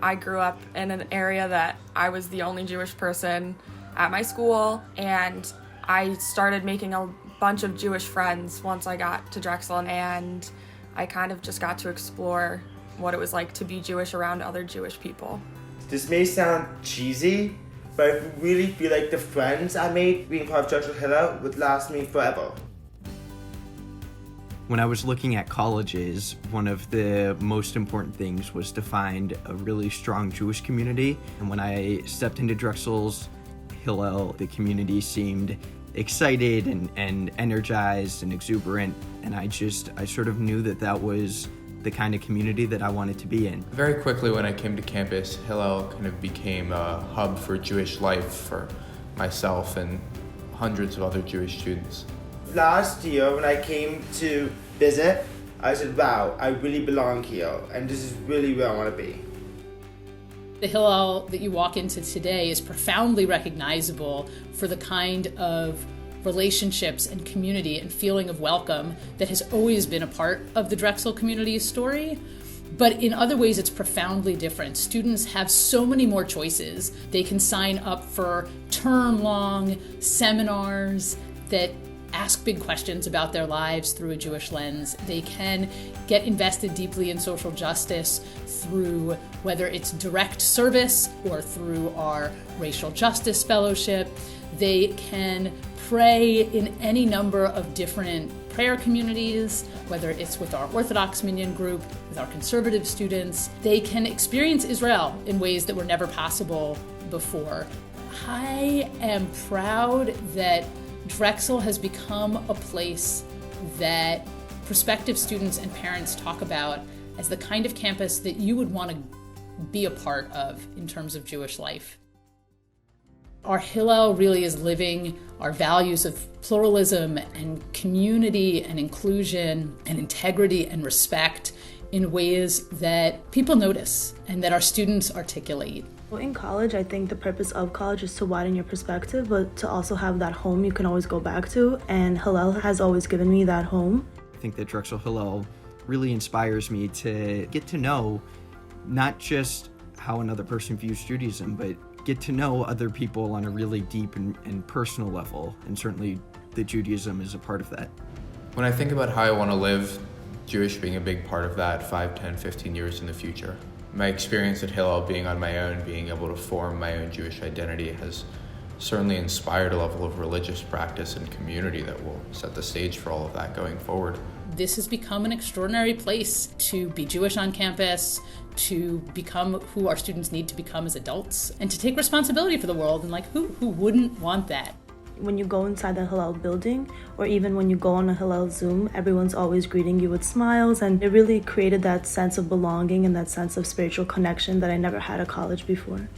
I grew up in an area that I was the only Jewish person at my school, and I started making a bunch of Jewish friends once I got to Drexel, and I kind of just got to explore what it was like to be Jewish around other Jewish people. This may sound cheesy, but I really feel like the friends I made being part of Drexel Hillel would last me forever. When I was looking at colleges, one of the most important things was to find a really strong Jewish community. And when I stepped into Drexel's Hillel, the community seemed excited and energized and exuberant. And I sort of knew that was the kind of community that I wanted to be in. Very quickly when I came to campus, Hillel kind of became a hub for Jewish life for myself and hundreds of other Jewish students. Last year, when I came to visit, I said, wow, I really belong here, and this is really where I want to be. The Hillel that you walk into today is profoundly recognizable for the kind of relationships and community and feeling of welcome that has always been a part of the Drexel community's story. But in other ways, it's profoundly different. Students have so many more choices. They can sign up for term-long seminars that ask big questions about their lives through a Jewish lens. They can get invested deeply in social justice through whether it's direct service or through our racial justice fellowship. They can pray in any number of different prayer communities, whether it's with our Orthodox Minyan group, with our conservative students. They can experience Israel in ways that were never possible before. I am proud that Drexel has become a place that prospective students and parents talk about as the kind of campus that you would want to be a part of in terms of Jewish life. Our Hillel really is living our values of pluralism and community and inclusion and integrity and respect in ways that people notice and that our students articulate. Well, in college, I think the purpose of college is to widen your perspective, but to also have that home you can always go back to, and Hillel has always given me that home. I think that Drexel Hillel really inspires me to get to know not just how another person views Judaism, but get to know other people on a really deep and personal level, and certainly that Judaism is a part of that. When I think about how I want to live, Jewish being a big part of that 5, 10, 15 years in the future. My experience at Hillel, being on my own, being able to form my own Jewish identity, has certainly inspired a level of religious practice and community that will set the stage for all of that going forward. This has become an extraordinary place to be Jewish on campus, to become who our students need to become as adults, and to take responsibility for the world. And who wouldn't want that? When you go inside the Hillel building, or even when you go on a Hillel Zoom, everyone's always greeting you with smiles, and it really created that sense of belonging and that sense of spiritual connection that I never had at college before.